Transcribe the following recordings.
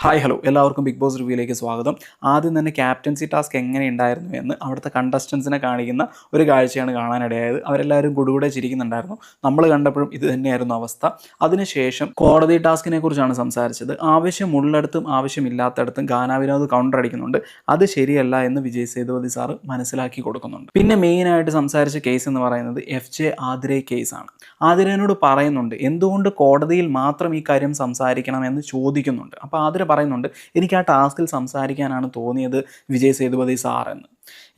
Hi hello എല്ലാവർക്കും big boss റിവ്യൂയിലേക്ക് സ്വാഗതം. ആദ്യം തന്നെ ക്യാപ്റ്റൻസി ടാസ്ക് എങ്ങനെ ഉണ്ടായിരുന്നു എന്ന് അവിടുത്തെ കണ്ടസ്റ്റൻസിനെ കാണിക്കുന്ന ഒരു കാഴ്ചയാണ് കാണാനിടയായത്. അവരെല്ലാവരും കുടുകൂടെ ചിരിക്കുന്നുണ്ടായിരുന്നു. നമ്മൾ കണ്ടപ്പോഴും ഇത് തന്നെയായിരുന്നു അവസ്ഥ. അതിനുശേഷം കോടതി ടാസ്കിനെ കുറിച്ചാണ് സംസാരിച്ചത്. ആവശ്യമുള്ളിടത്തും ആവശ്യമില്ലാത്തടത്തും ഗാന വിനോദ് കൗണ്ടർ അടിക്കുന്നുണ്ട്. അത് ശരിയല്ല എന്ന് വിജയ് സേതുപതി സാറ് മനസ്സിലാക്കി കൊടുക്കുന്നുണ്ട്. പിന്നെ മെയിനായിട്ട് സംസാരിച്ച കേസ് എന്ന് പറയുന്നത് FJ ആതിരേ കേസാണ്. ആതിരേനോട് പറയുന്നുണ്ട് എന്തുകൊണ്ട് കോടതിയിൽ മാത്രം ഈ കാര്യം സംസാരിക്കണം എന്ന് ചോദിക്കുന്നുണ്ട്. അപ്പോൾ ആതിര പറയുന്നുണ്ട് എനിക്ക് ആ ടാസ്കിൽ സംസാരിക്കാനാണ് തോന്നിയത് വിജയ് സേതുപതി സാർ എന്ന്.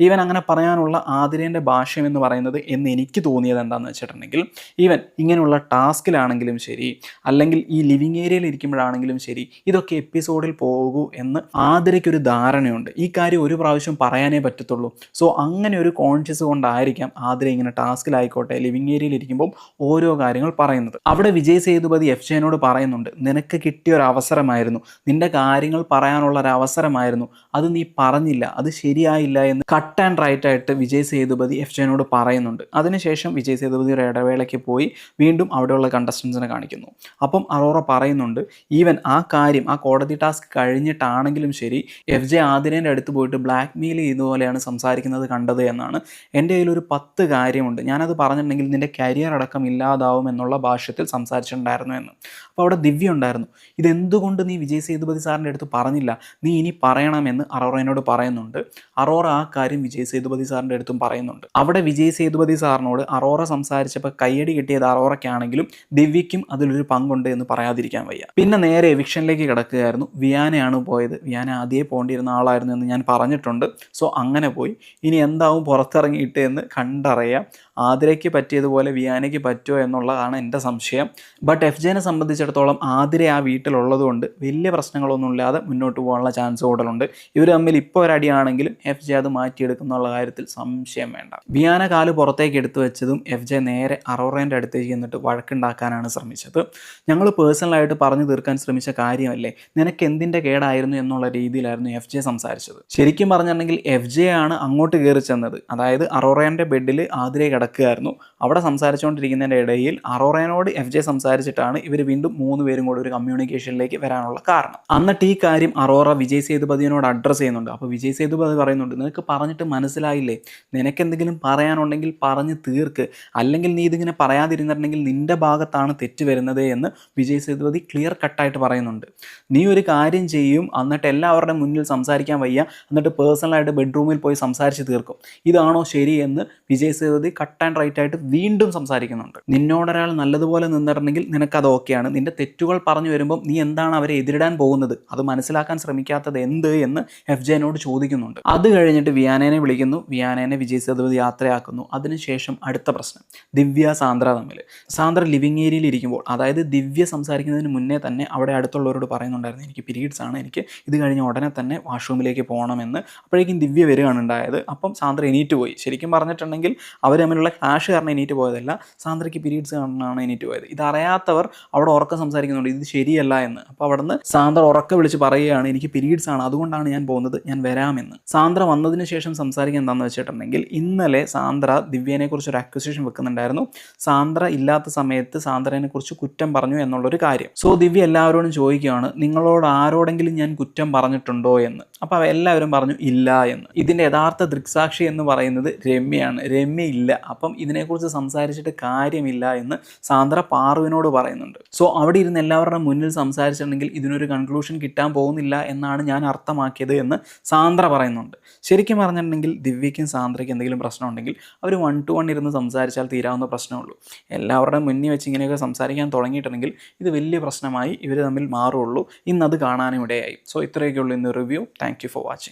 ഈവൻ അങ്ങനെ പറയാനുള്ള ആതിരേൻ്റെ ഭാഷ്യം എന്ന് പറയുന്നത് എന്ന് എനിക്ക് തോന്നിയത് എന്താണെന്ന് വെച്ചിട്ടുണ്ടെങ്കിൽ ഈവൻ ഇങ്ങനെയുള്ള ടാസ്കിലാണെങ്കിലും ശരി അല്ലെങ്കിൽ ഈ ലിവിങ് ഏരിയയിൽ ഇരിക്കുമ്പോഴാണെങ്കിലും ശരി ഇതൊക്കെ എപ്പിസോഡിൽ പോകൂ എന്ന് ആതിരയ്ക്കൊരു ധാരണയുണ്ട്. ഈ കാര്യം ഒരു പ്രാവശ്യം പറയാനേ പറ്റത്തുള്ളൂ. സോ അങ്ങനെ ഒരു കോൺഷ്യസ് കൊണ്ടായിരിക്കാം ആതിര ഇങ്ങനെ ടാസ്കിലായിക്കോട്ടെ ലിവിങ് ഏരിയയിൽ ഇരിക്കുമ്പോൾ ഓരോ കാര്യങ്ങൾ പറയുന്നത്. അവിടെ വിജയ് സേതുപതി FJനോട് പറയുന്നുണ്ട് നിനക്ക് കിട്ടിയ ഒരു അവസരമായിരുന്നു, നിന്റെ കാര്യങ്ങൾ പറയാനുള്ള ഒരു അവസരമായിരുന്നു, അത് നീ പറഞ്ഞില്ല, അത് ശരിയായില്ല എന്ന് കട്ട് ആൻഡ് റൈറ്റ് ആയിട്ട് വിജയ് സേതുപതി FJനോട് പറയുന്നുണ്ട്. അതിനുശേഷം വിജയ് സേതുപതി ഒരു ഇടവേളയ്ക്ക് പോയി വീണ്ടും അവിടെയുള്ള കണ്ടസ്റ്റൻസിനെ കാണിക്കുന്നു. അപ്പം അറോറ പറയുന്നുണ്ട് ഈവൻ ആ കാര്യം ആ കോടതി ടാസ്ക് കഴിഞ്ഞിട്ടാണെങ്കിലും ശരി FJ ആതിരേൻ്റെ അടുത്ത് പോയിട്ട് ബ്ലാക്ക് മെയിൽ ചെയ്തുപോലെയാണ് സംസാരിക്കുന്നത് കണ്ടത് എന്നാണ്. എൻ്റെ കയ്യിൽ ഒരു 10 കാര്യമുണ്ട്, ഞാനത് പറഞ്ഞിട്ടുണ്ടെങ്കിൽ നിൻ്റെ കരിയർ അടക്കം ഇല്ലാതാവും എന്നുള്ള ഭാഷ്യത്തിൽ സംസാരിച്ചിട്ടുണ്ടായിരുന്നു എന്ന്. അപ്പോൾ അവിടെ ദിവ്യ ഉണ്ടായിരുന്നു. ഇതെന്തുകൊണ്ട് നീ വിജയ് സേതുപതി സാറിൻ്റെ അടുത്ത് പറഞ്ഞില്ല, നീ ഇനി പറയണമെന്ന് അറോറയോട് പറയുന്നുണ്ട്. അറോറ ആ കാര്യം വിജയ് സേതുപതി സാറിൻ്റെ അടുത്തും പറയുന്നുണ്ട്. അവിടെ വിജയ് സേതുപതി സാറിനോട് അറോറ സംസാരിച്ചപ്പോൾ കയ്യടി കിട്ടിയത് അറോറയ്ക്കാണെങ്കിലും ദിവ്യയ്ക്കും അതിലൊരു പങ്കുണ്ട് എന്ന് പറയാതിരിക്കാൻ വയ്യ. പിന്നെ നേരെ എവിക്ഷനിലേക്ക് കിടക്കുകയായിരുന്നു. വിയാനയാണ് പോയത്. വിയാന ആദ്യമേ പോകേണ്ടിയിരുന്ന ആളായിരുന്നു എന്ന് ഞാൻ പറഞ്ഞിട്ടുണ്ട്. സോ അങ്ങനെ പോയി. ഇനി എന്താവും പുറത്തിറങ്ങിയിട്ട് എന്ന് കണ്ടറിയാം. ആതിരയ്ക്ക് പറ്റിയതുപോലെ വിയാനയ്ക്ക് പറ്റുമോ എന്നുള്ളതാണ് എൻ്റെ സംശയം. ബട്ട് FJനെ സംബന്ധിച്ചിടത്തോളം ആതിര ആ വീട്ടിലുള്ളതുകൊണ്ട് വലിയ പ്രശ്നങ്ങളൊന്നുമില്ലാതെ മുന്നോട്ട് പോകാനുള്ള ചാൻസ് കൂടുതലുണ്ട്. ഇവർ തമ്മിൽ ഇപ്പോൾ ഒരടിയാണെങ്കിലും FJ അത് മാറ്റിയെടുക്കുന്നുള്ള കാര്യത്തിൽ സംശയം വേണ്ട. വിയാന കാല് പുറത്തേക്ക് എടുത്തു വെച്ചതും FJ നേരെ അറോറേൻ്റെ അടുത്തേക്ക് ചെന്നിട്ട് വഴക്കുണ്ടാക്കാനാണ് ശ്രമിച്ചത്. ഞങ്ങൾ പേഴ്സണലായിട്ട് പറഞ്ഞു തീർക്കാൻ ശ്രമിച്ച കാര്യമല്ലേ, നിനക്ക് എന്തിൻ്റെ കേടായിരുന്നു എന്നുള്ള രീതിയിലായിരുന്നു FJ സംസാരിച്ചത്. ശരിക്കും പറഞ്ഞിട്ടുണ്ടെങ്കിൽ FJ ആണ് അങ്ങോട്ട് കയറി ചെന്നത്. അതായത് അറോറേൻ്റെ ബെഡിൽ ആതിര കിടക്കുകയായിരുന്നു. അവിടെ സംസാരിച്ചുകൊണ്ടിരിക്കുന്നതിൻ്റെ ഇടയിൽ അറോറേനോട് FJ സംസാരിച്ചിട്ടാണ് ഇവർ വീണ്ടും 3 പേരും കൂടി ഒരു കമ്മ്യൂണിക്കേഷനിലേക്ക് വരാനുള്ള കാരണം. എന്നിട്ട് ഈ കാര്യം അറോറ വിജയ് സേതുപതിയോട് അഡ്രസ്സ് ചെയ്യുന്നുണ്ട്. അപ്പോൾ വിജയ് സേതുപതി പറയുന്നുണ്ട് നിനക്ക് പറഞ്ഞിട്ട് മനസ്സിലായില്ലേ, നിനക്ക് എന്തെങ്കിലും പറയാനുണ്ടെങ്കിൽ പറഞ്ഞ് തീർക്ക്, അല്ലെങ്കിൽ നീ ഇതിങ്ങനെ പറയാതിരുന്നിട്ടുണ്ടെങ്കിൽ നിൻ്റെ ഭാഗത്താണ് തെറ്റ് വരുന്നത് എന്ന് വിജയ് സേതുപതി ക്ലിയർ കട്ടായിട്ട് പറയുന്നുണ്ട്. നീ ഒരു കാര്യം ചെയ്യും എന്നിട്ട് എല്ലാവരുടെയും മുന്നിൽ സംസാരിക്കാൻ വയ്യ, എന്നിട്ട് പേഴ്സണലായിട്ട് ബെഡ്റൂമിൽ പോയി സംസാരിച്ച് തീർക്കും. ഇതാണോ ശരി എന്ന് Vijay Sethupathi cut and right ആയിട്ട് വീണ്ടും സംസാരിക്കുന്നുണ്ട്. നിന്നോടൊരാൾ നല്ലതുപോലെ നിന്നിട്ടുണ്ടെങ്കിൽ നിനക്കത് ഓക്കെയാണ്, നിന്റെ തെറ്റുകൾ പറഞ്ഞു വരുമ്പം നീ എന്താണ് അവരെ എതിരിടാൻ പോകുന്നത്, അത് മനസ്സിലാക്കാൻ ശ്രമിക്കാത്തത് എന്ത് എന്ന് FJനോട് ചോദിക്കുന്നുണ്ട്. അത് കഴിഞ്ഞിട്ട് വിയാനേനെ വിളിക്കുന്നു. വിയാനേനെ വിജയ് സേതുപതി യാത്രയാക്കുന്നു. അതിനുശേഷം അടുത്ത പ്രശ്നം ദിവ്യ സാന്ദ്ര തമ്മിൽ. സാന്ദ്ര ലിവിങ് ഏരിയയിൽ ഇരിക്കുമ്പോൾ, അതായത് ദിവ്യ സംസാരിക്കുന്നതിന് മുന്നേ തന്നെ അവിടെ അടുത്തുള്ളവരോട് പറയുന്നുണ്ടായിരുന്നു എനിക്ക് പീരീഡ്സ് ആണ്, എനിക്ക് ഇത് കഴിഞ്ഞ ഉടനെ തന്നെ വാഷ്റൂമിലേക്ക് പോകണമെന്ന്. അപ്പോഴേക്കും ദിവ്യ വരികയാണ് ഉണ്ടായത്. അപ്പം സാന്ദ്ര എണീറ്റ് പോയി. ശരിക്കും പറഞ്ഞിട്ടുണ്ടെങ്കിൽ അവർ തമ്മിലുള്ള ക്ലാഷ് കാരണം എണീറ്റ് പോയതല്ല, സാന്ദ്രയ്ക്ക് പീരീഡ്സ് കാരണമാണ് എണീറ്റ് പോയത്. ഇതറിയാത്തവർ അവിടെ ഉറക്കം സംസാരിക്കുന്നുണ്ട് ഇത് ശരിയല്ല എന്ന്. അപ്പോൾ അവിടെ നിന്ന് സാന്ദ്ര ഉറക്കം വിളിച്ച് പറയുകയാണ് എനിക്ക് പീരീഡ്സ് ആണ്, അതുകൊണ്ടാണ് ഞാൻ പോകുന്നത്, ഞാൻ വരാമെന്ന്. സാന്ദ്ര വന്നതിന് ശേഷം സംസാരിക്കാൻ എന്താണെന്ന് വെച്ചിട്ടുണ്ടെങ്കിൽ ഇന്നലെ സാന്ദ്ര ദിവ്യനെ കുറിച്ച് ഒരു അക്യൂസേഷൻ വെക്കുന്നുണ്ടായിരുന്നു. സാന്ദ്ര ഇല്ലാത്ത സമയത്ത് സാന്ദ്രനെ കുറിച്ച് കുറ്റം പറഞ്ഞു എന്നുള്ളൊരു കാര്യം. സോ ദിവ്യ എല്ലാവരോടും ചോദിക്കുകയാണ് നിങ്ങളോട് ആരോടെങ്കിലും ഞാൻ കുറ്റം പറഞ്ഞിട്ടുണ്ടോ എന്ന്. അപ്പോൾ എല്ലാവരും പറഞ്ഞു ഇല്ല എന്ന്. ഇതിൻ്റെ യഥാർത്ഥ ദൃക്സാക്ഷി എന്ന് പറയുന്നത് രമ്യയാണ്. രമ്യ ഇല്ല, അപ്പം ഇതിനെക്കുറിച്ച് സംസാരിച്ചിട്ട് കാര്യമില്ല എന്ന് സാന്ദ്ര പാറുവിനോട് പറയുന്നുണ്ട്. സോ അവിടെ ഇരുന്ന് എല്ലാവരുടെ മുന്നിൽ സംസാരിച്ചിട്ടുണ്ടെങ്കിൽ ഇതിനൊരു കൺക്ലൂഷൻ കിട്ടാൻ പോകുന്നില്ല എന്നാണ് ഞാൻ അർത്ഥമാക്കിയത് എന്ന് സാന്ദ്ര പറയുന്നുണ്ട്. ശരിക്കും പറഞ്ഞിട്ടുണ്ടെങ്കിൽ ദിവ്യയ്ക്കും സാന്ദ്രയ്ക്കും എന്തെങ്കിലും പ്രശ്നം ഉണ്ടെങ്കിൽ അവർ 1 to 1 ഇരുന്ന് സംസാരിച്ചാൽ തീരാവുന്ന പ്രശ്നമുള്ളൂ. എല്ലാവരുടെയും മുന്നിൽ വെച്ച് ഇങ്ങനെയൊക്കെ സംസാരിക്കാൻ തുടങ്ങിയിട്ടുണ്ടെങ്കിൽ ഇത് വലിയ പ്രശ്നമായി ഇവർ തമ്മിൽ മാറുള്ളൂ. ഇന്നത് കാണാനും ഇടയായി. സോ ഇത്രയൊക്കെയുള്ളൂ ഇന്ന് review. Thank you for watching.